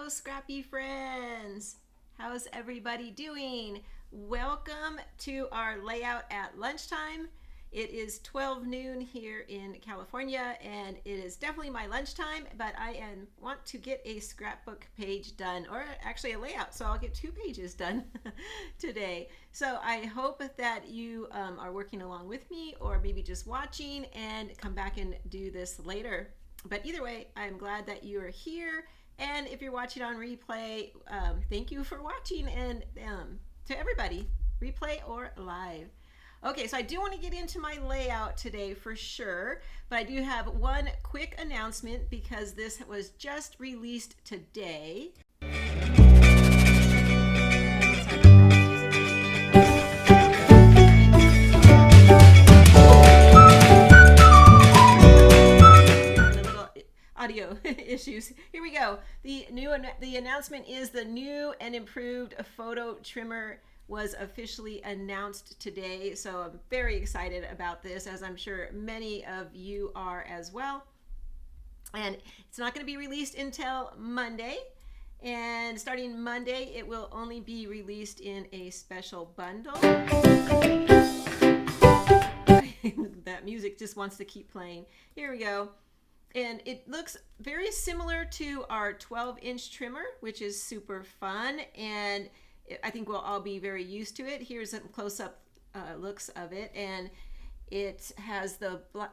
Hello, Scrappy friends. How's everybody doing? Welcome to our layout at lunchtime. It is 12 noon here in California, and it is definitely my lunchtime, but I want to get a scrapbook page done, or actually a layout, so I'll get 2 pages done today. So I hope that you are working along with me, or maybe just watching and come back and do this later. But either way, I'm glad that you are here. And if you're watching on replay, thank you for watching, and to everybody, replay or live. Okay, so I do want to get into my layout today for sure, but I do have one quick announcement because this was just released today. Audio issues. Here we go. The announcement is the new and improved photo trimmer was officially announced today. So I'm very excited about this, as I'm sure many of you are as well. And it's not going to be released until Monday. And starting Monday, it will only be released in a special bundle. That music just wants to keep playing. Here we go. And it looks very similar to our 12-inch trimmer, which is super fun, and I think we'll all be very used to it. Here's a close-up looks of it, and it has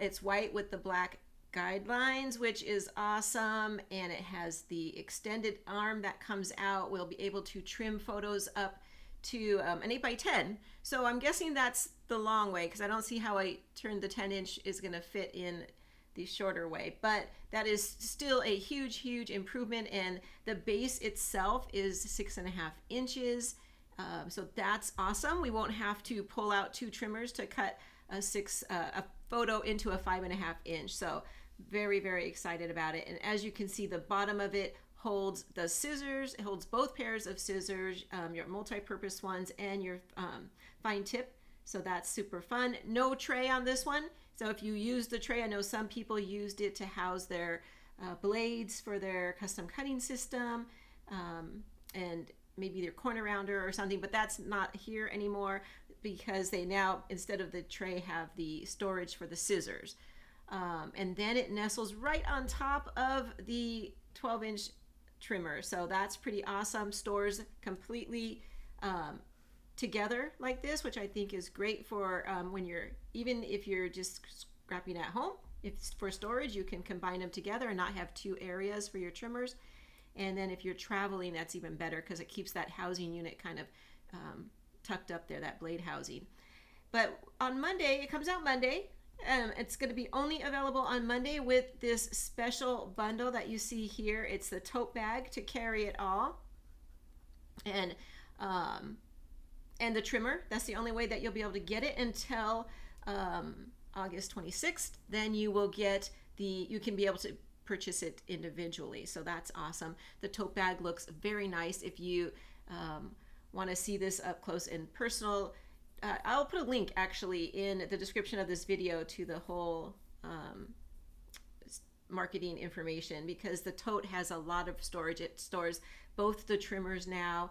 it's white with the black guidelines, which is awesome, and it has the extended arm that comes out. We'll be able to trim photos up to an 8x10. So I'm guessing that's the long way, because I don't see how I turned the 10-inch is going to fit in the shorter way, but that is still a huge improvement, and the base itself is 6.5 inches, so that's awesome. We won't have to pull out 2 trimmers to cut a photo into a 5.5 inch, so very excited about it. And as you can see, the bottom of it holds the scissors. It holds both pairs of scissors, your multi-purpose ones and your fine tip, so that's super fun. No tray on this one. So if you use the tray, I know some people used it to house their blades for their custom cutting system, and maybe their corner rounder or something, but that's not here anymore because they now, instead of the tray, have the storage for the scissors. And then it nestles right on top of the 12-inch trimmer. So that's pretty awesome. Stores completely together like this, which I think is great for when even if you're just scrapping at home. If it's for storage, you can combine them together and not have 2 areas for your trimmers. And then if you're traveling, that's even better because it keeps that housing unit kind of tucked up there, that blade housing. But on Monday, it comes out Monday. It's going to be only available on Monday with this special bundle that you see here. It's the tote bag to carry it all, and the trimmer. That's the only way that you'll be able to get it until August 26th. Then you will get you can be able to purchase it individually. So that's awesome. The tote bag looks very nice. If you want to see this up close and personal, I'll put a link actually in the description of this video to the whole marketing information, because the tote has a lot of storage. It stores both the trimmers now,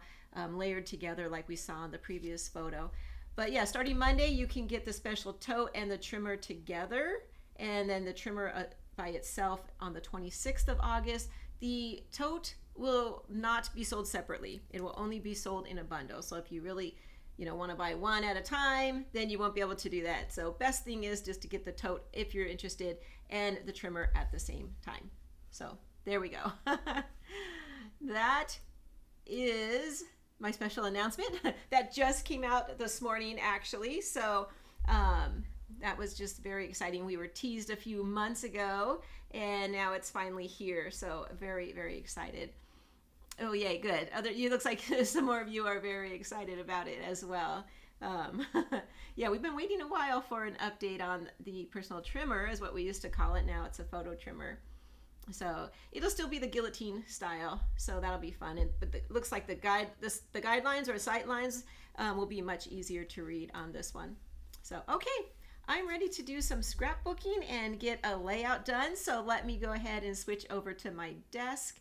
layered together like we saw in the previous photo. But yeah, starting Monday, you can get the special tote and the trimmer together, and then the trimmer by itself on the 26th of August. The tote will not be sold separately. It will only be sold in a bundle. So if you really want to buy one at a time, then you won't be able to do that. So best thing is just to get the tote if you're interested, and the trimmer at the same time. So there we go. That is my special announcement that just came out this morning actually. So that was just very exciting. We were teased a few months ago, and now it's finally here. So very excited. Oh yay, good. It looks like some more of you are very excited about it as well. Yeah, we've been waiting a while for an update on the personal trimmer, is what we used to call it. Now it's a photo trimmer. So it'll still be the guillotine style, so that'll be fun. But it looks like the guidelines or sight lines will be much easier to read on this one. So okay, I'm ready to do some scrapbooking and get a layout done. So let me go ahead and switch over to my desk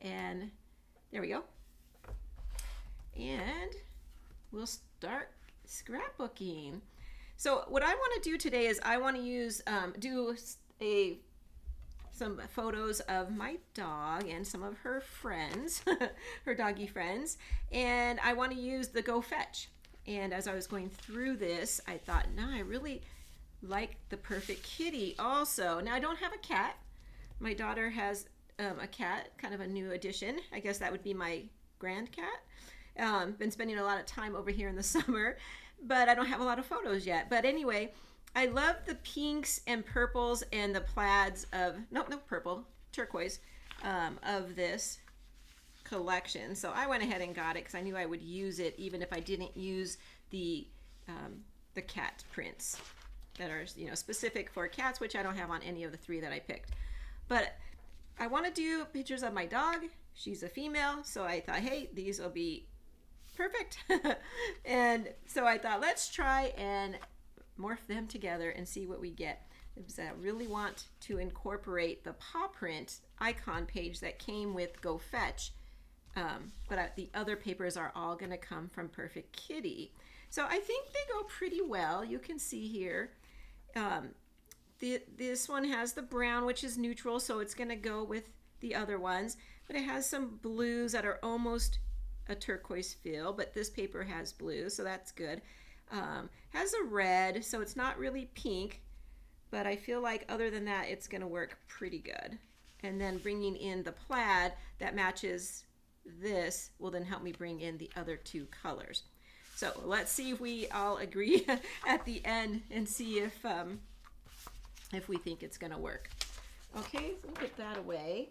and There we go. And we'll start scrapbooking. So what I want to do today is I want to use some photos of my dog and some of her friends, her doggy friends, and I want to use the Go Fetch. And as I was going through this, I thought, no, I really like the Perfect Kitty also. Now I don't have a cat. My daughter has a cat, kind of a new addition. I guess that would be my grand cat. Been spending a lot of time over here in the summer, but I don't have a lot of photos yet. But anyway, I love the pinks and purples and the plaids of, no purple, turquoise, of this collection. So I went ahead and got it because I knew I would use it even if I didn't use the cat prints that are, you know, specific for cats, which I don't have on any of the 3 that I picked. But I want to do pictures of my dog. She's a female, so I thought, hey, these will be perfect. And so I thought, let's try and morph them together and see what we get. Because I really want to incorporate the paw print icon page that came with Go Fetch. But the other papers are all going to come from Perfect Kitty. So I think they go pretty well. You can see here. This one has the brown, which is neutral, so it's going to go with the other ones. But it has some blues that are almost a turquoise feel, but this paper has blue, so that's good. Has a red, so it's not really pink, but I feel like other than that, it's going to work pretty good. And then bringing in the plaid that matches this will then help me bring in the other 2 colors. So let's see if we all agree at the end and see if we think it's going to work. Okay, so we'll put that away.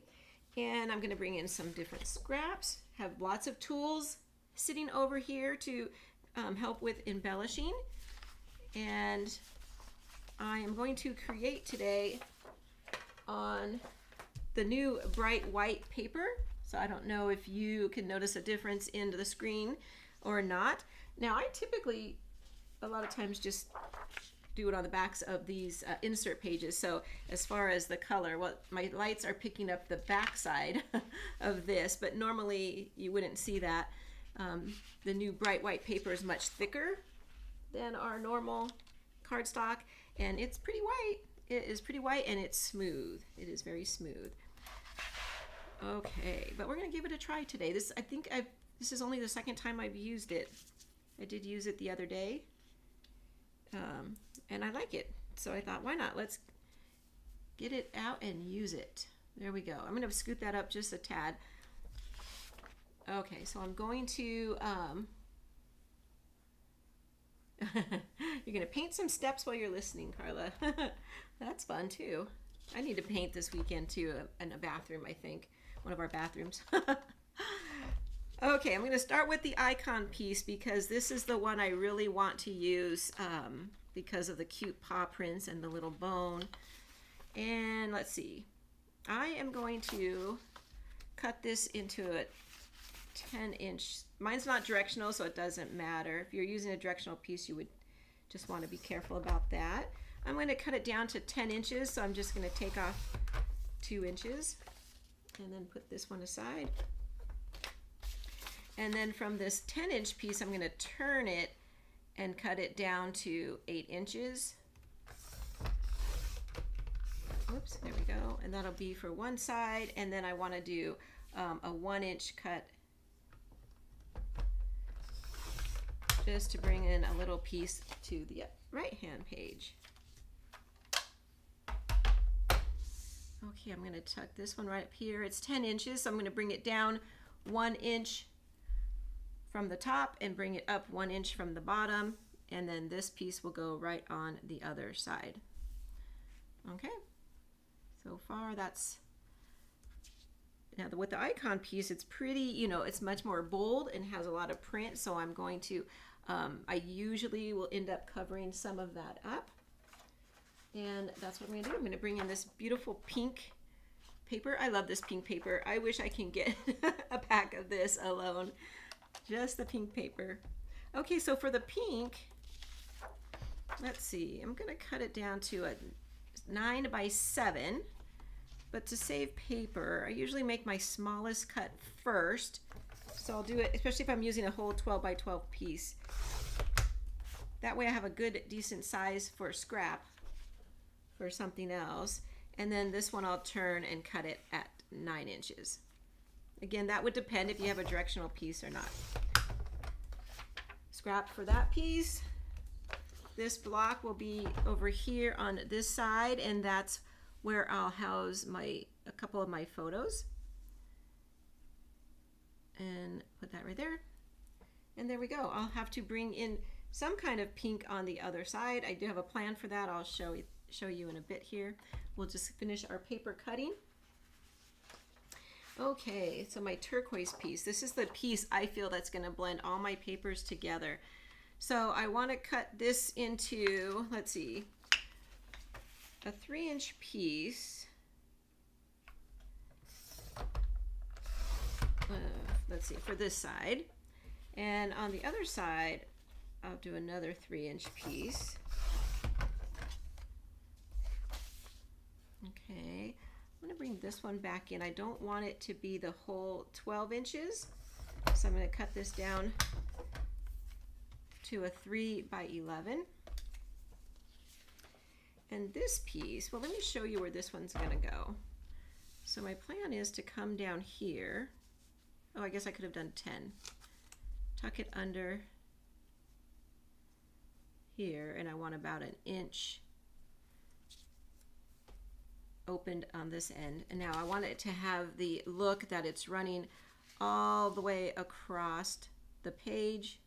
And I'm going to bring in some different scraps. Have lots of tools sitting over here to help with embellishing. And I am going to create today on the new bright white paper. So I don't know if you can notice a difference in the screen or not. Now I typically a lot of times just do it on the backs of these insert pages. So as far as the color, well, my lights are picking up the back side of this, but normally you wouldn't see that. The new bright white paper is much thicker than our normal cardstock, and it's pretty white. It is pretty white and it's smooth. It is very smooth. Okay, but we're gonna give it a try today. This is only the second time I've used it. I did use it the other day, and I like it. So I thought, why not? Let's get it out and use it. There we go. I'm gonna scoot that up just a tad. Okay, so I'm going to, you're gonna paint some steps while you're listening, Carla. That's fun too. I need to paint this weekend too, in a bathroom, I think. One of our bathrooms. Okay, I'm going to start with the icon piece because this is the one I really want to use because of the cute paw prints and the little bone. And let's see. I am going to cut this into a 10-inch. Mine's not directional, so it doesn't matter. If you're using a directional piece, you would just want to be careful about that. I'm going to cut it down to 10 inches, so I'm just going to take off 2 inches and then put this one aside. And then from this 10-inch piece, I'm going to turn it and cut it down to 8 inches. Whoops, there we go. And that'll be for one side. And then I want to do a 1-inch cut just to bring in a little piece to the right-hand page. Okay, I'm going to tuck this one right up here. It's 10 inches, so I'm going to bring it down 1 inch from the top and bring it up 1 inch from the bottom, and then this piece will go right on the other side. Okay, so far that's, now with the icon piece, it's pretty, you know, it's much more bold and has a lot of print, so I'm going to, I usually will end up covering some of that up. And that's what I'm going to do. I'm going to bring in this beautiful pink paper. I love this pink paper. I wish I can get a pack of this alone. Just the pink paper. Okay, so for the pink, let's see. I'm going to cut it down to a 9 by 7. But to save paper, I usually make my smallest cut first. So I'll do it, especially if I'm using a whole 12 by 12 piece. That way I have a good, decent size for scrap for something else. And then this one I'll turn and cut it at 9 inches. Again, that would depend if you have a directional piece or not. Scrap for that piece. This block will be over here on this side, and that's where I'll house a couple of my photos. And put that right there. And there we go. I'll have to bring in some kind of pink on the other side. I do have a plan for that. I'll show you in a bit here. We'll just finish our paper cutting. Okay, so my turquoise piece. This is the piece I feel that's going to blend all my papers together. So I want to cut this into, let's see, a 3-inch piece. Let's see, for this side. And on the other side, I'll do another 3-inch piece. Okay, I'm going to bring this one back in. I don't want it to be the whole 12 inches. So I'm going to cut this down to a 3 by 11. And this piece, well, let me show you where this one's going to go. So my plan is to come down here. Oh, I guess I could have done 10. Tuck it under here, and I want about 1 inch opened on this end. And now I want it to have the look that it's running all the way across the page.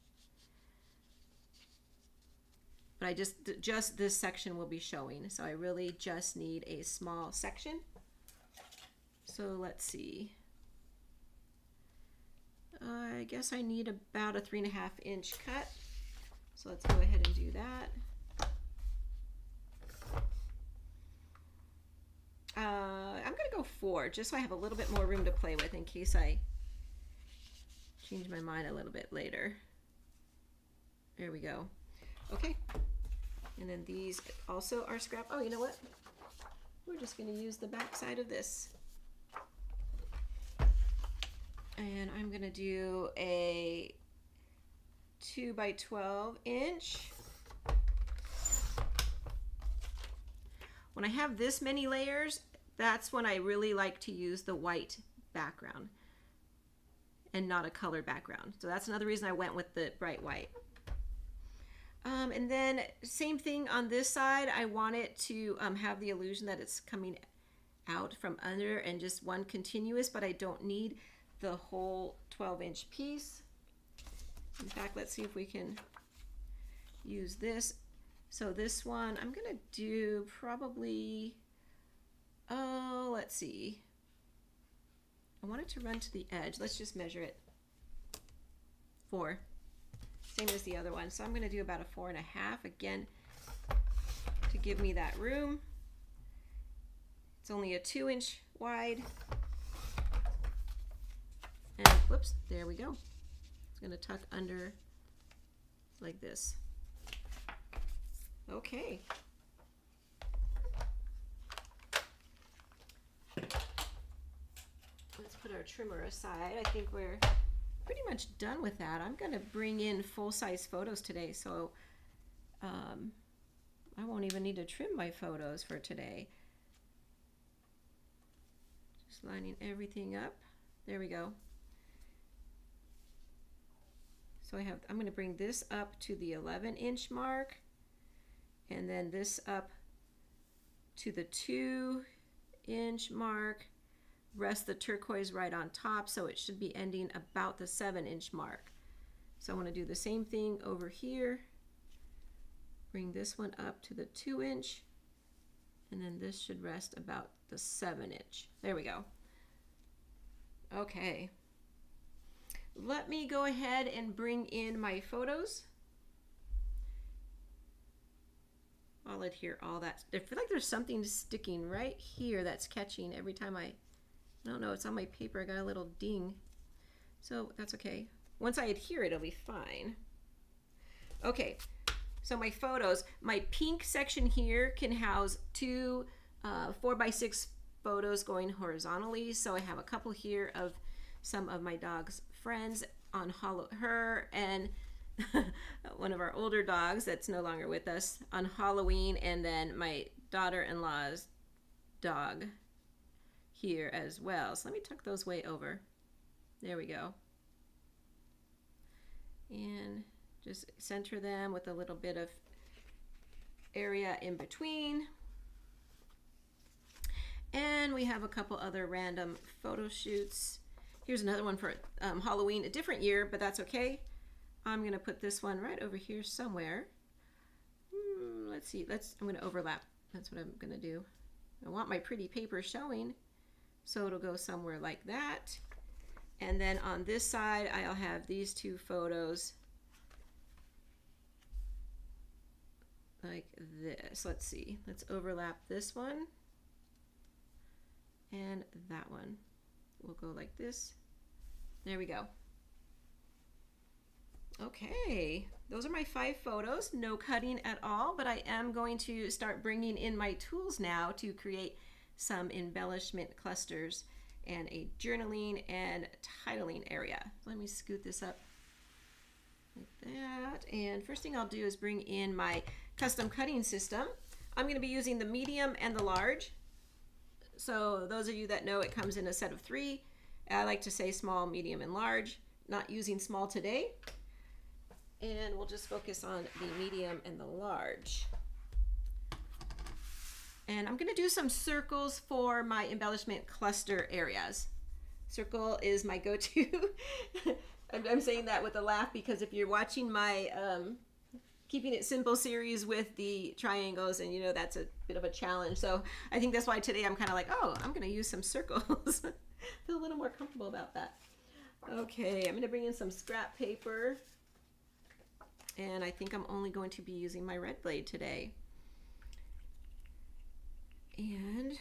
But I just this section will be showing, so I really just need a small section. So let's see. I guess I need about a 3.5 inch cut. So let's go ahead and do that. I'm going to go 4, just so I have a little bit more room to play with in case I change my mind a little bit later. There we go. Okay. And then these also are scrap. Oh, you know what? We're just going to use the back side of this. And I'm going to do a 2 by 12 inch. When I have this many layers, that's when I really like to use the white background and not a color background. So that's another reason I went with the bright white. And then same thing on this side. I want it to have the illusion that it's coming out from under and just one continuous, but I don't need the whole 12-inch piece. In fact, let's see if we can use this. So this one, I'm gonna do probably, oh, let's see. I want it to run to the edge. Let's just measure it. 4. Same as the other one. So I'm gonna do about a 4.5 again to give me that room. It's only a 2-inch wide. And whoops, there we go. It's gonna tuck under like this. Okay. Let's put our trimmer aside. I think we're pretty much done with that. I'm gonna bring in full-size photos today, so I won't even need to trim my photos for today. Just lining everything up. There we go. So I'm going to bring this up to the 11-inch mark, and then this up to the 2-inch mark. Rest the turquoise right on top, so it should be ending about the 7-inch mark. So I want to do the same thing over here. Bring this one up to the 2-inch, and then this should rest about the 7-inch. There we go. Okay. Let me go ahead and bring in my photos. I'll adhere all that. I feel like there's something sticking right here that's catching every time I don't know, it's on my paper. I got a little ding. So that's okay. Once I adhere it, it'll be fine. Okay, so my photos. My pink section here can house 2 4 by 6 photos going horizontally. So I have a couple here of some of my dog's friends on her and one of our older dogs that's no longer with us on Halloween, and then my daughter-in-law's dog here as well. So let me tuck those way over. There we go. And just center them with a little bit of area in between. And we have a couple other random photo shoots. Here's another one for Halloween, a different year, but that's okay. I'm gonna put this one right over here somewhere. Let's see, I'm gonna overlap. That's what I'm gonna do. I want my pretty paper showing, so it'll go somewhere like that. And then on this side, I'll have these two photos like this. Let's see, let's overlap this one and that one. We'll go like this. There we go. Okay, those are my 5 photos. No cutting at all, but I am going to start bringing in my tools now to create some embellishment clusters and a journaling and titling area. Let me scoot this up like that. And first thing I'll do is bring in my custom cutting system. I'm going to be using the medium and the large. So those of you that know, it comes in a set of 3. I like to say small, medium, and large. Not using small today. And we'll just focus on the medium and the large. And I'm going to do some circles for my embellishment cluster areas. Circle is my go-to. I'm saying that with a laugh because if you're watching my Keeping It Simple series with the triangles, and you know that's a bit of a challenge. So I think that's why today I'm kind of like, oh, I'm going to use some circles. Feel a little more comfortable about that. Okay, I'm going to bring in some scrap paper. And I think I'm only going to be using my red blade today. And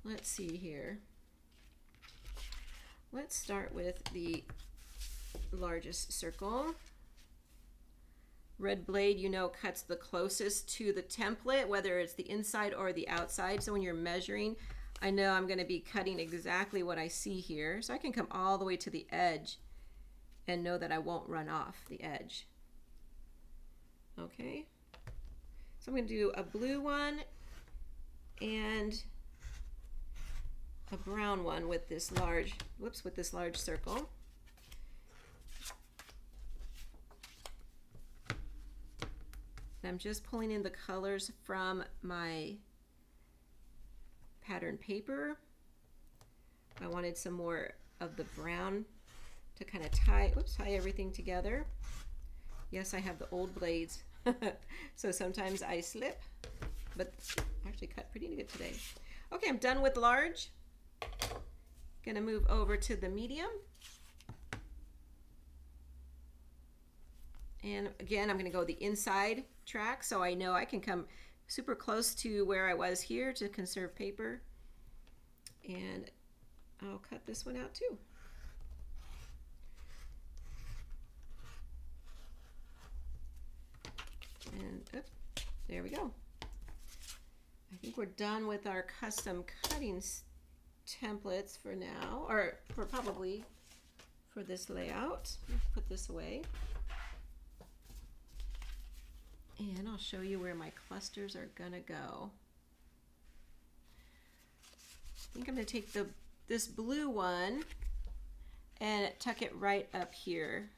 let's see here. Let's start with the largest circle. Red blade, you know, cuts the closest to the template, whether it's the inside or the outside. So when you're measuring, I know I'm going to be cutting exactly what I see here. So I can come all the way to the edge and know that I won't run off the edge. Okay, so I'm going to do a blue one and a brown one with this large, with this large circle. And I'm just pulling in the colors from my pattern paper. I wanted some more of the brown to kind of tie everything together. Yes, I have the old blades, so sometimes I slip, but actually cut pretty good today. Okay, I'm done with large. Gonna move over to the medium. And again, I'm gonna go the inside track, so I know I can come super close to where I was here to conserve paper. And I'll cut this one out too. And there we go. I think we're done with our custom cutting templates for now, or for probably for this layout. Let's put this away. And I'll show you where my clusters are gonna go. I think I'm gonna take this blue one and tuck it right up here,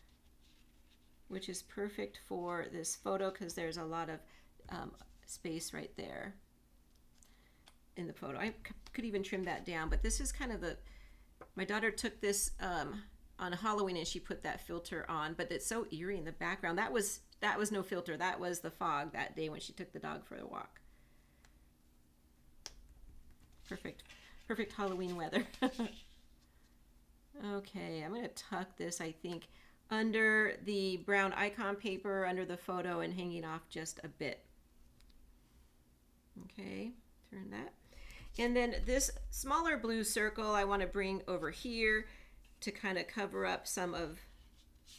which is perfect for this photo because there's a lot of space right there in the photo. I could even trim that down, but this is kind of my daughter took this on Halloween and she put that filter on, but it's so eerie in the background. That was no filter. That was the fog that day when she took the dog for a walk. Perfect Halloween weather. Okay, I'm gonna tuck this, I think, under the brown icon paper, under the photo, and hanging off just a bit. Okay, turn that. And then this smaller blue circle I want to bring over here to kind of cover up some of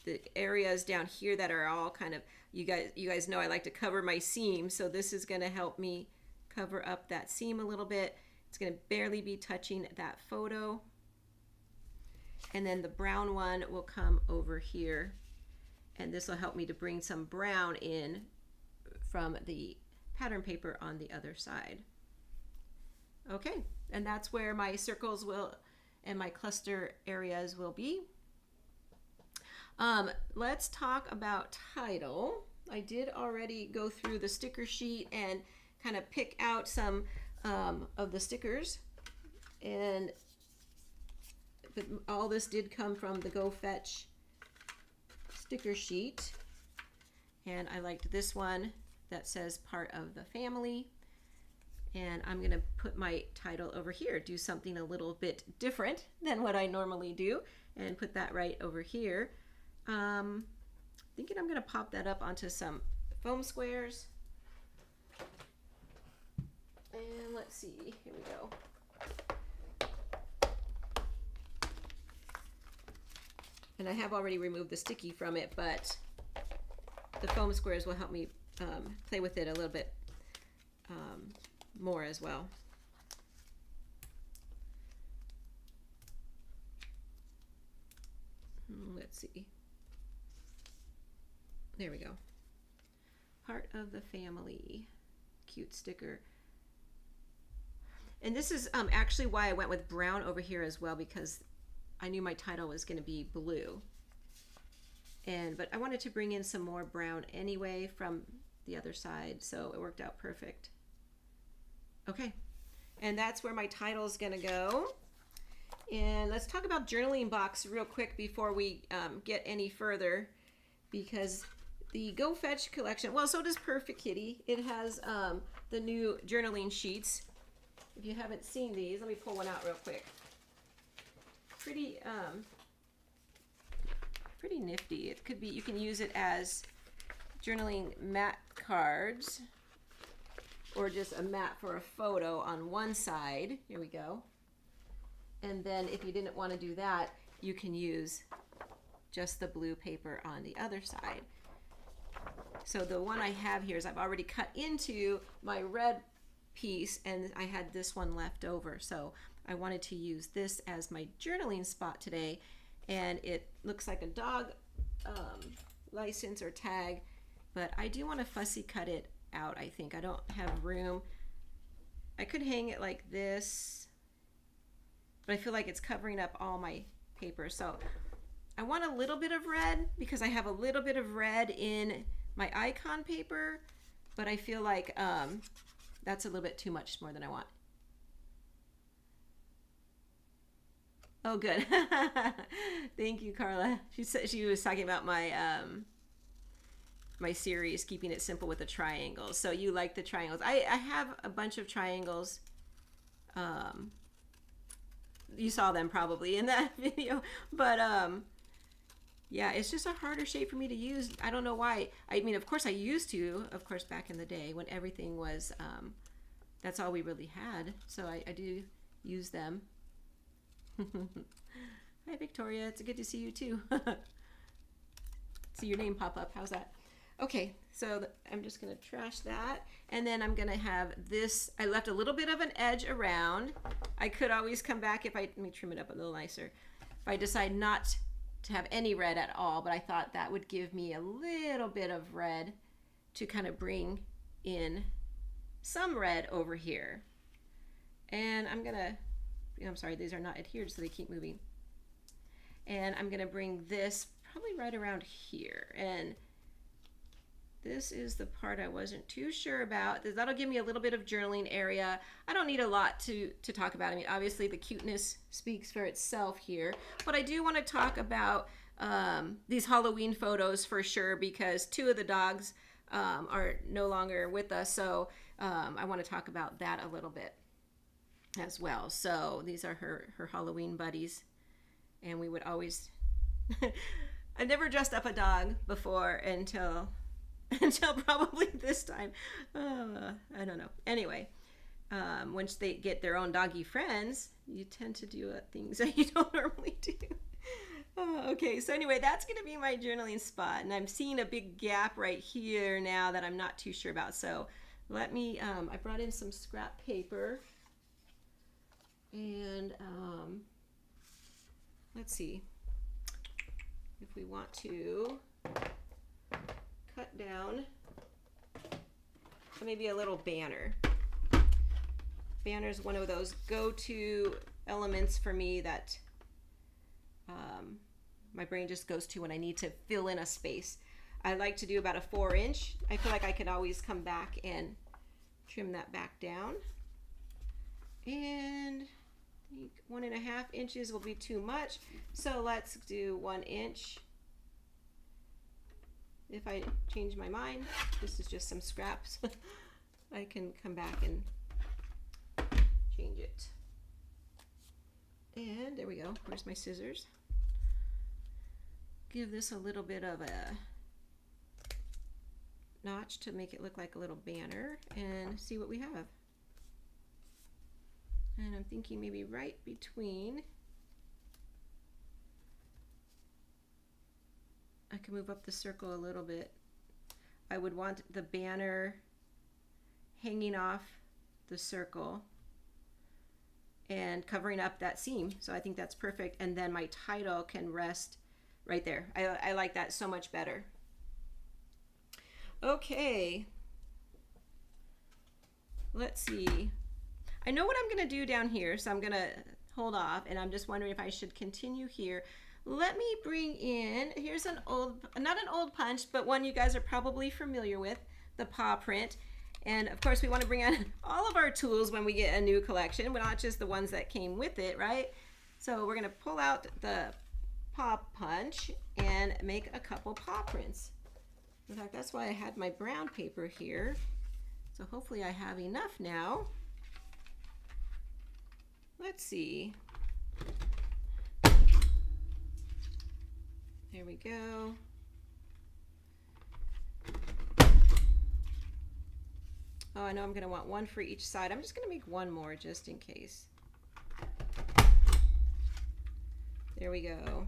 the areas down here that are all kind of, you guys know I like to cover my seam, so this is going to help me cover up that seam a little bit. It's going to barely be touching that photo. And then the brown one will come over here. And this will help me to bring some brown in from the pattern paper on the other side. Okay, and that's where my circles will and my cluster areas will be. Let's talk about title. I did already go through the sticker sheet and kind of pick out some of the stickers, but all this did come from the Go Fetch sticker sheet, and I liked this one that says part of the family, and I'm gonna put my title over here, do something a little bit different than what I normally do, and put that right over here. Thinking I'm gonna pop that up onto some foam squares. And let's see, here we go. And I have already removed the sticky from it, but the foam squares will help me play with it a little bit more as well. Let's see. There we go. Part of the family. Cute sticker. And this is actually why I went with brown over here as well, because I knew my title was going to be blue. But I wanted to bring in some more brown anyway from the other side, so it worked out perfect. Okay, and that's where my title is going to go. And let's talk about journaling box real quick before we get any further, because the Go Fetch collection, well, so does Purrr-fect Kitty. It has the new journaling sheets. If you haven't seen these, let me pull one out real quick. Pretty nifty. It could be, you can use it as journaling mat cards, or just a mat for a photo on one side. Here we go. And then if you didn't want to do that, you can use just the blue paper on the other side. So the one I have here is I've already cut into my red piece, and I had this one left over. So I wanted to use this as my journaling spot today, and it looks like a dog license or tag, but I do want to fussy cut it out. I think I don't have room. I could hang it like this, but I feel like it's covering up all my paper. So I want a little bit of red because I have a little bit of red in my icon paper, but I feel like that's a little bit too much more than I want. Oh, good. Thank you, Carla. She said she was talking about my my series, keeping it simple with the triangles. So you like the triangles. I have a bunch of triangles. You saw them probably in that video, but yeah, it's just a harder shape for me to use. I don't know why. I mean, of course I used to, of course, back in the day when everything was, that's all we really had. So I do use them. Hi, Victoria. It's good to see you too. See your name pop up. How's that? Okay, so I'm just going to trash that. And then I'm going to have this. I left a little bit of an edge around. I could always come back if let me trim it up a little nicer. If I decide not to have any red at all, but I thought that would give me a little bit of red to kind of bring in some red over here. And I'm sorry, these are not adhered, so they keep moving. And I'm gonna bring this probably right around here. And this is the part I wasn't too sure about. That'll give me a little bit of journaling area. I don't need a lot to talk about. I mean, obviously the cuteness speaks for itself here, but I do want to talk about these Halloween photos for sure, because two of the dogs are no longer with us. So I want to talk about that a little bit as well. So these are her Halloween buddies, and we would always I never dressed up a dog before until probably this time. I don't know. Anyway, once they get their own doggy friends, you tend to do things that you don't normally do. Okay, so anyway, that's going to be my journaling spot, and I'm seeing a big gap right here now that I'm not too sure about. So let me, I brought in some scrap paper. And let's see if we want to cut down maybe a little banner. Banner is one of those go-to elements for me that my brain just goes to when I need to fill in a space. I like to do about a 4-inch. I feel like I can always come back and trim that back down. And I think 1.5 inches will be too much. So let's do 1 inch. If I change my mind, this is just some scraps. I can come back and change it. And there we go. Where's my scissors? Give this a little bit of a notch to make it look like a little banner and see what we have. And I'm thinking maybe right between, I can move up the circle a little bit. I would want the banner hanging off the circle and covering up that seam. So I think that's perfect. And then my title can rest right there. I like that so much better. Okay. Let's see. I know what I'm going to do down here, so I'm going to hold off, and I'm just wondering if I should continue here. Let me bring in, here's an old, not an old punch, but one you guys are probably familiar with, the paw print. And of course we want to bring on all of our tools when we get a new collection, but not just the ones that came with it, right? So we're going to pull out the paw punch and make a couple paw prints. In fact, that's why I had my brown paper here. So hopefully I have enough now. Let's see. There we go. Oh, I know I'm going to want one for each side. I'm just going to make one more just in case. There we go.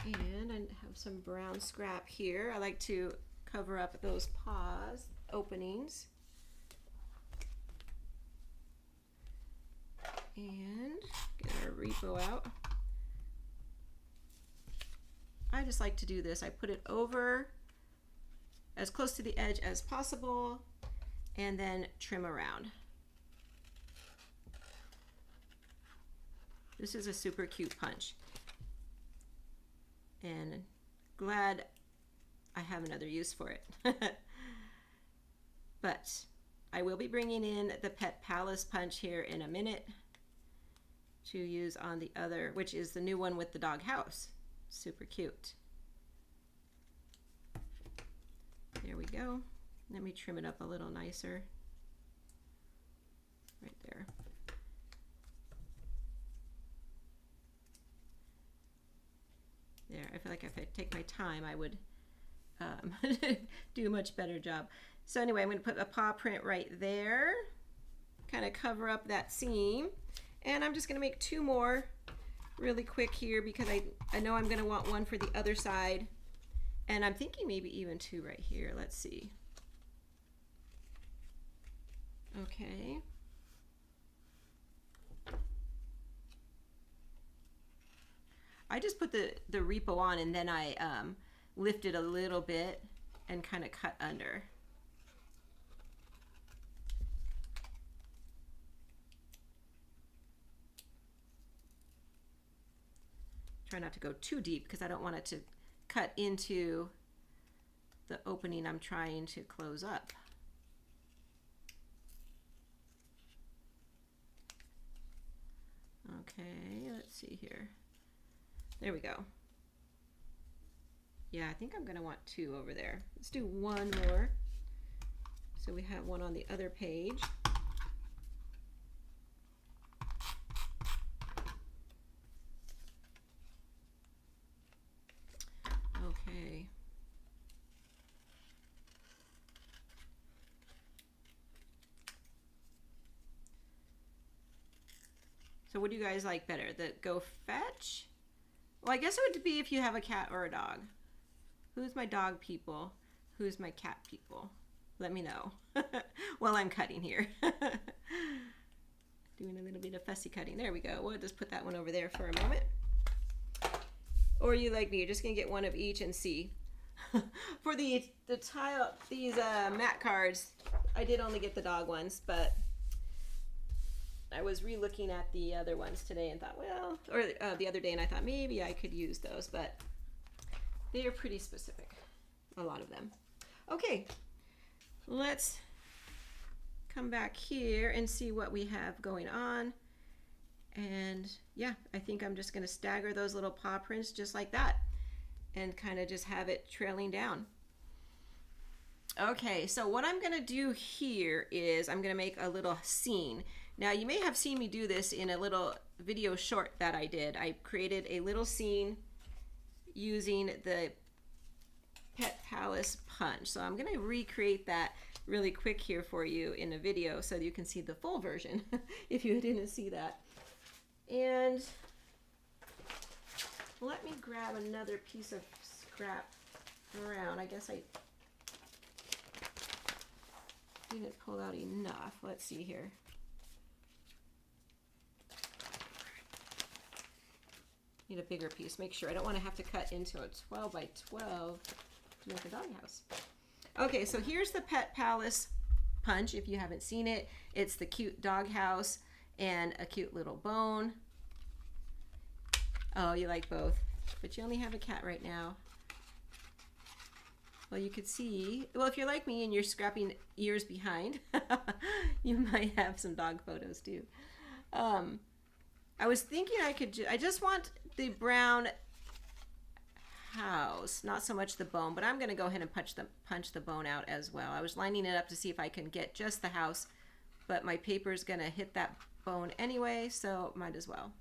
And I have some brown scrap here. I like to cover up those paws openings. And get our repo out. I just like to do this. I put it over as close to the edge as possible and then trim around. This is a super cute punch. And glad I have another use for it. But I will be bringing in the Pet Palace punch here in a minute to use on the other, which is the new one with the dog house. Super cute. There we go. Let me trim it up a little nicer. Right there. There, I feel like if I take my time, I would do a much better job. So anyway, I'm going to put a paw print right there, kind of cover up that seam. And I'm just going to make 2 more really quick here because I know I'm going to want one for the other side. And I'm thinking maybe even 2 right here. Let's see. Okay. I just put the repo on and then I lift it a little bit and kind of cut under. Try not to go too deep because I don't want it to cut into the opening I'm trying to close up. Okay, let's see here. There we go. Yeah, I think I'm going to want 2 over there. Let's do 1 more. So we have one on the other page. Okay. So what do you guys like better? The Go Fetch? Well, I guess it would be if you have a cat or a dog. Who's my dog people? Who's my cat people? let me know while I'm cutting here. Doing a little bit of fussy cutting. There we go. We'll just put that one over there for a moment. Or you like me, you're just gonna get one of each and see. For the tile, these mat cards, I did only get the dog ones, but I was re-looking at the other ones today and thought, well, or the other day, and I thought maybe I could use those, but they are pretty specific, a lot of them. Okay, let's come back here and see what we have going on. And yeah, I think I'm just going to stagger those little paw prints just like that and kind of just have it trailing down. Okay, so what I'm going to do here is I'm going to make a little scene. Now you may have seen me do this in a little video short that I did. I created a little scene using the Pet Palace Punch. So I'm going to recreate that really quick here for you in a video so that you can see the full version if you didn't see that. And let me grab another piece of scrap around. I guess I didn't pull out enough. Let's see here. Need a bigger piece. Make sure I don't want to have to cut into a 12 by 12 to make a doghouse. Okay, so here's the Pet Palace Punch. If you haven't seen it, it's the cute doghouse and a cute little bone. Oh, you like both, but you only have a cat right now. Well, you could see, well, if you're like me and you're scrapping years behind, you might have some dog photos too. I was thinking I just want the brown house, not so much the bone, but I'm going to go ahead and punch the bone out as well. I was lining it up to see if I can get just the house, but my paper is going to hit that bone anyway, so might as well.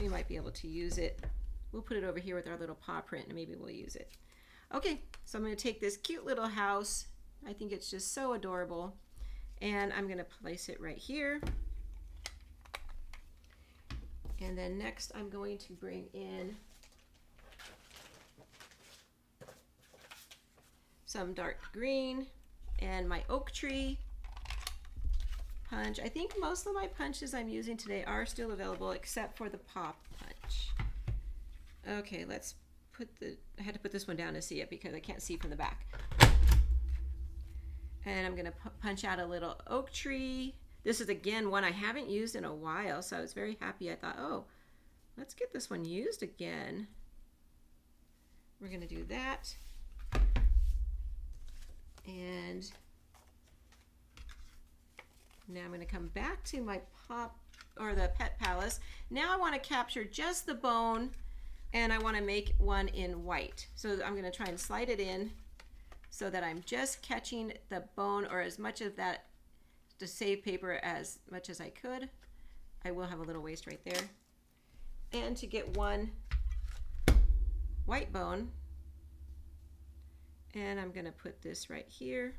We might be able to use it. We'll put it over here with our little paw print and maybe we'll use it. Okay, so I'm going to take this cute little house. I think it's just so adorable. And I'm going to place it right here. And then next I'm going to bring in some dark green and my Oaktree Punch. I think most of my punches I'm using today are still available except for the Paw Punch. Okay, let's put I had to put this one down to see it because I can't see from the back. And I'm gonna punch out a little oak tree. This is again one I haven't used in a while, so I was very happy. I thought, oh, let's get this one used again. We're gonna do that. And now I'm gonna come back to my the Pet Palace. Now I wanna capture just the bone and I wanna make one in white. So I'm gonna try and slide it in so that I'm just catching the bone or as much of that to save paper as much as I could. I will have a little waste right there. And to get one white bone, and I'm gonna put this right here.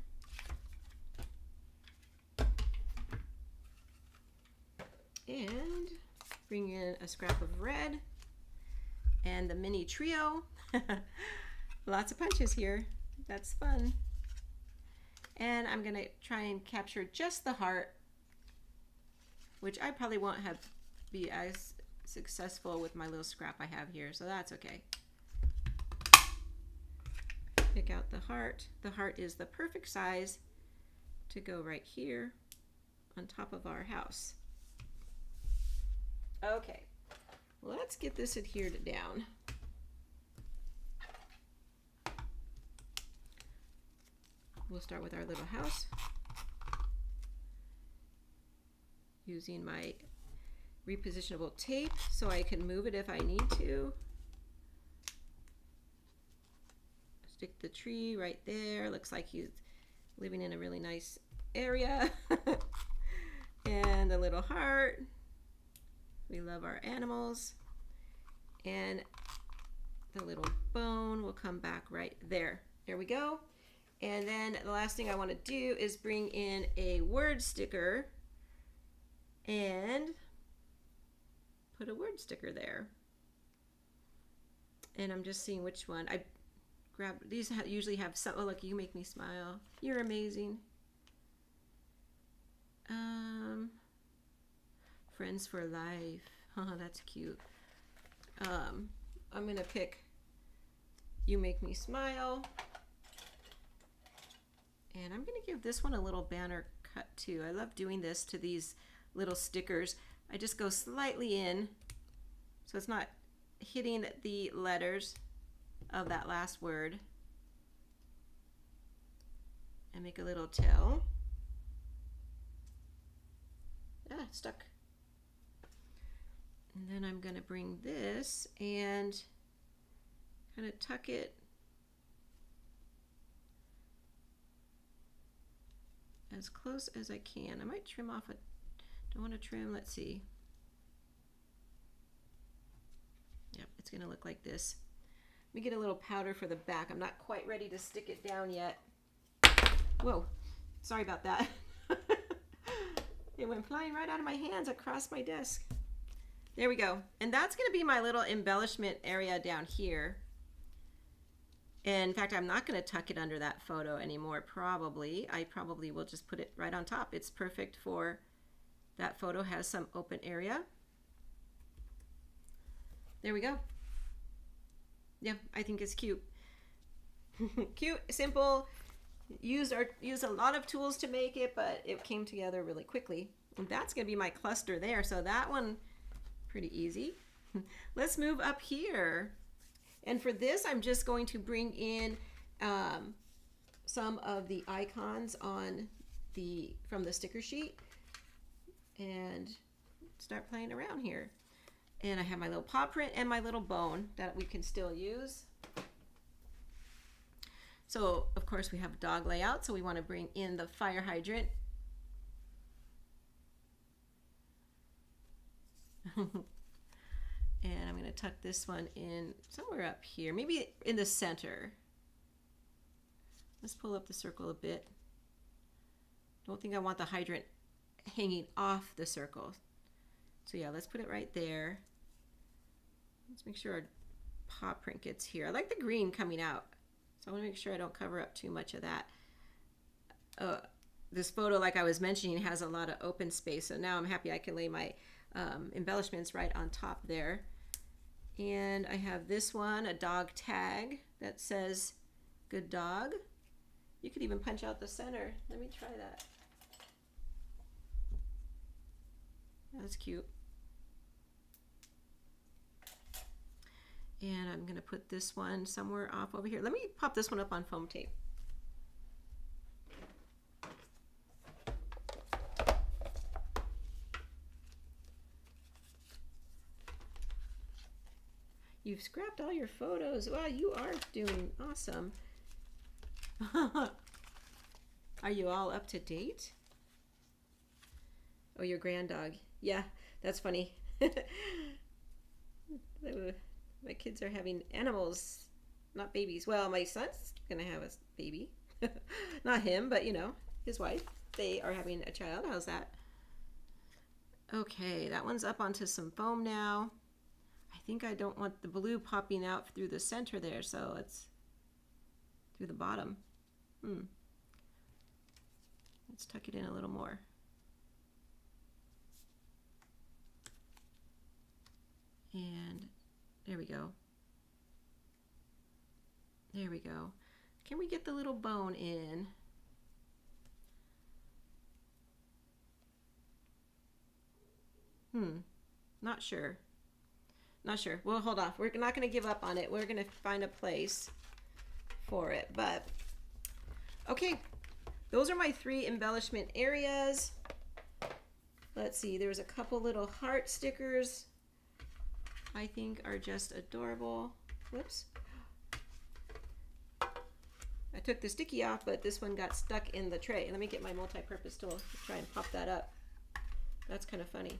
And bring in a scrap of red and the mini trio. Lots of punches here. That's fun. And I'm gonna try and capture just the heart, which I probably won't be as successful with my little scrap I have here, so that's okay. Pick out the heart. The heart is the perfect size to go right here on top of our house. Okay, let's get this adhered down. We'll start with our little house using my repositionable tape so I can move it if I need to. Stick the tree right there. Looks like he's living in a really nice area. And the little heart. We love our animals. And the little bone will come back right there. There we go. And then the last thing I want to do is bring in a word sticker and put a word sticker there. And I'm just seeing which one. I grab these. Usually have some. Oh, look, you make me smile. You're amazing. Friends for life. Oh, that's cute. I'm gonna pick You Make Me Smile. And I'm gonna give this one a little banner cut too. I love doing this to these little stickers. I just go slightly in so it's not hitting the letters of that last word, and make a little tail. Ah, stuck. And then I'm going to bring this and kind of tuck it as close as I can. I might trim off don't want to trim, let's see. Yep, it's going to look like this. Let me get a little powder for the back. I'm not quite ready to stick it down yet. Whoa, sorry about that. It went flying right out of my hands across my desk. There we go. And that's going to be my little embellishment area down here. And in fact, I'm not going to tuck it under that photo anymore, probably. I probably will just put it right on top. It's perfect for that photo, has some open area. There we go. Yeah, I think it's cute. Cute, simple. Used a lot of tools to make it, but it came together really quickly. And that's going to be my cluster there. So that one, pretty easy. Let's move up here. And for this, I'm just going to bring in some of the icons on from the sticker sheet and start playing around here. And I have my little paw print and my little bone that we can still use. So of course we have dog layout, so we want to bring in the fire hydrant. And I'm going to tuck this one in somewhere up here, maybe in the center. Let's pull up the circle a bit. Don't think I want the hydrant hanging off the circle. So yeah, let's put it right there. Let's make sure our paw print gets here. I like the green coming out, so I want to make sure I don't cover up too much of that. This photo, like I was mentioning, has a lot of open space, so now I'm happy I can lay my embellishments right on top there. And I have this one, a dog tag that says good dog. You could even punch out the center. Let me try that. That's cute. And I'm going to put this one somewhere off over here. Let me pop this one up on foam tape. You've scrapped all your photos. Wow, you are doing awesome. Are you all up to date? Oh, your grand dog. Yeah, that's funny. My kids are having animals, not babies. Well, my son's gonna have a baby. Not him, but you know, his wife. They are having a child. How's that? Okay, that one's up onto some foam now. I think I don't want the blue popping out through the center there, so it's through the bottom. Let's tuck it in a little more. And there we go. There we go. Can we get the little bone in? Not sure. Not sure. We'll hold off. We're not going to give up on it. We're going to find a place for it. But okay, those are my 3 embellishment areas. Let's see. There's a couple little heart stickers I think are just adorable. Whoops. I took the sticky off, but this one got stuck in the tray. Let me get my multi-purpose tool to try and pop that up. That's kind of funny.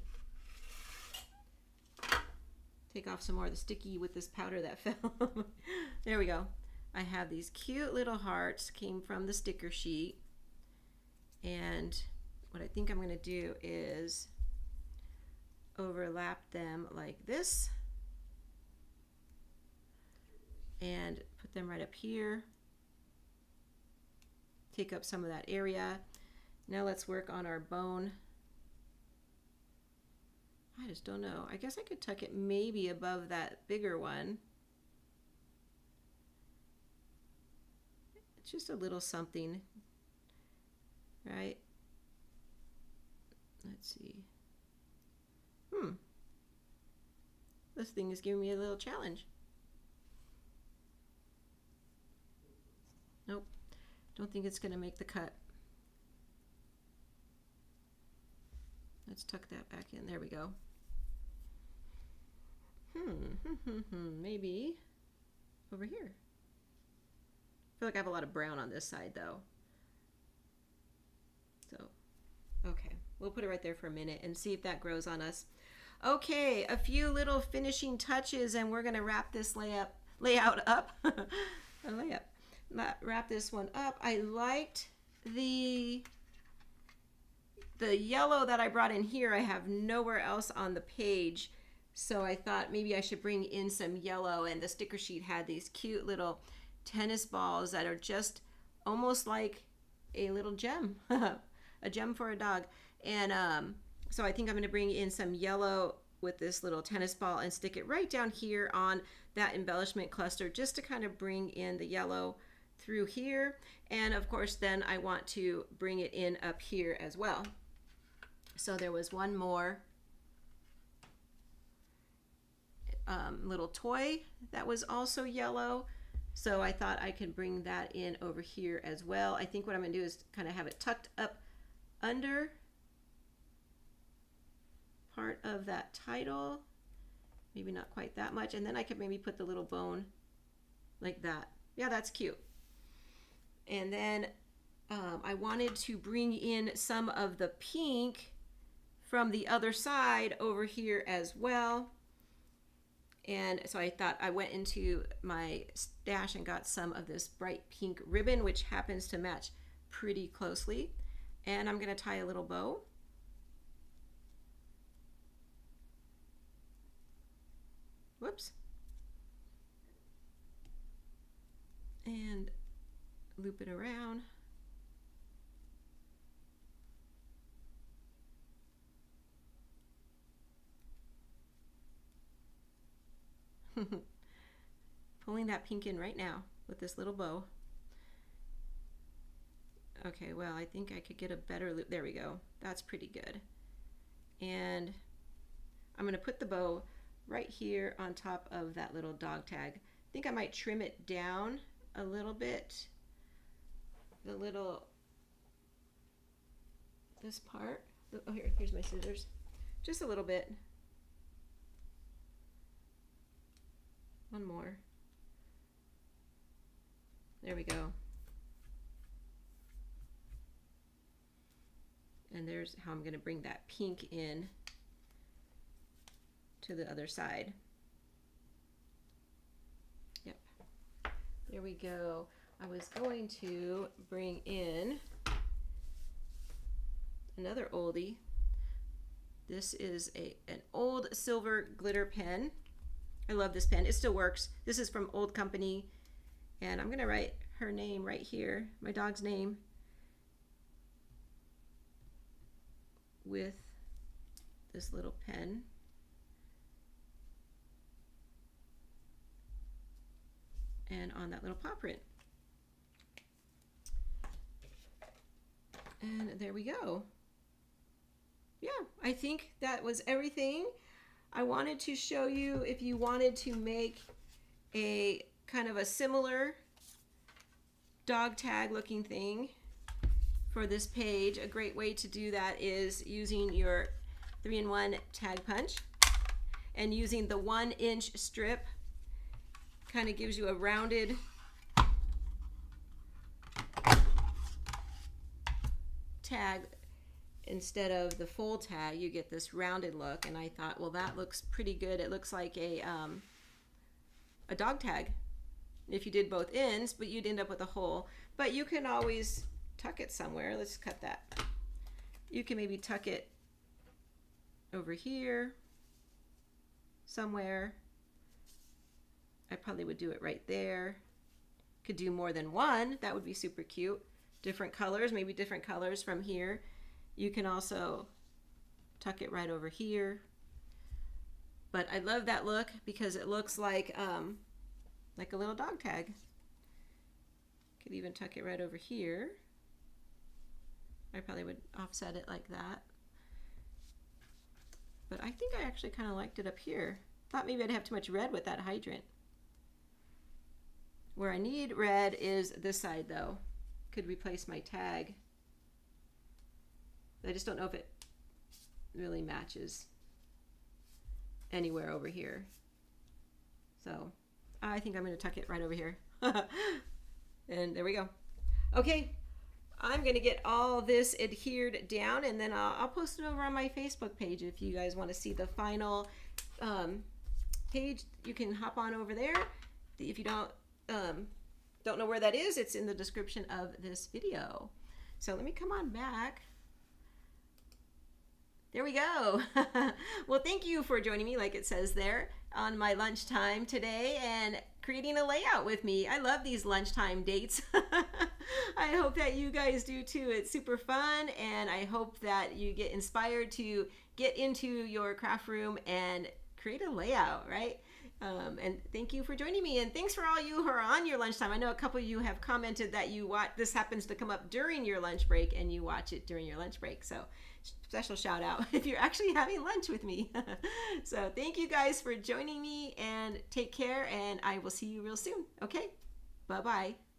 Take off some more of the sticky with this powder that fell. There we go. I have these cute little hearts, came from the sticker sheet. And what I think I'm going to do is overlap them like this. and put them right up here. Take up some of that area. Now let's work on our bone. I just don't know. I guess I could tuck it maybe above that bigger one. It's just a little something, right? Let's see. This thing is giving me a little challenge. Nope. Don't think it's going to make the cut. Let's tuck that back in. There we go. Maybe over here. I feel like I have a lot of brown on this side though. So, okay. We'll put it right there for a minute and see if that grows on us. Okay, a few little finishing touches and we're going to wrap this layout up. Wrap this one up. I liked the yellow that I brought in here. I have nowhere else on the page, so I thought maybe I should bring in some yellow, and the sticker sheet had these cute little tennis balls that are just almost like a little gem. A gem for a dog. And so I think I'm going to bring in some yellow with this little tennis ball and stick it right down here on that embellishment cluster, just to kind of bring in the yellow through here. And of course then I want to bring it in up here as well. So there was one more little toy that was also yellow, so I thought I could bring that in over here as well. I think what I'm going to do is kind of have it tucked up under part of that title, maybe not quite that much, and then I could maybe put the little bone like that. Yeah, that's cute. And then I wanted to bring in some of the pink from the other side over here as well. And so I thought I went into my stash and got some of this bright pink ribbon, which happens to match pretty closely. And I'm going to tie a little bow. Whoops. And loop it around. Pulling that pink in right now with this little bow. Okay, well, I think I could get a better loop. There we go. That's pretty good. And I'm going to put the bow right here on top of that little dog tag. I think I might trim it down a little bit. This part. Oh, here's my scissors. Just a little bit. One more. There we go. And there's how I'm going to bring that pink in to the other side. Yep. There we go. I was going to bring in another oldie. This is an old silver glitter pen. I love this pen. It still works. This is from Old Company. And I'm going to write her name right here, my dog's name, with this little pen. And on that little paw print. And there we go. Yeah, I think that was everything. I wanted to show you if you wanted to make a kind of a similar dog tag looking thing for this page. A great way to do that is using your 3-in-1 tag punch and using the 1-inch strip. Kind of gives you a rounded tag. Instead of the full tag, you get this rounded look, and I thought, well, that looks pretty good. It looks like a dog tag if you did both ends, but you'd end up with a hole. But you can always tuck it somewhere. Let's cut that. You can maybe tuck it over here somewhere. I probably would do it right there. Could do more than one. That would be super cute. Different colors, maybe different colors from here. You can also tuck it right over here. But I love that look because it looks like a little dog tag. Could even tuck it right over here. I probably would offset it like that. But I think I actually kind of liked it up here. Thought maybe I'd have too much red with that hydrant. Where I need red is this side though. Could replace my tag. I just don't know if it really matches anywhere over here. So I think I'm going to tuck it right over here. And there we go. Okay, I'm going to get all this adhered down, and then I'll post it over on my Facebook page if you guys want to see the final page. You can hop on over there. If you don't know where that is, it's in the description of this video. So let me come on back. There we go. Well, thank you for joining me, like it says there, on my lunchtime today and creating a layout with me. I love these lunchtime dates. I hope that you guys do too. It's super fun, and I hope that you get inspired to get into your craft room and create a layout, right? And thank you for joining me, and thanks for all you who are on your lunchtime. I know a couple of you have commented that you watch, this happens to come up during your lunch break and you watch it during your lunch break. So special shout out if you're actually having lunch with me. So thank you guys for joining me, and take care, and I will see you real soon. Okay, bye-bye.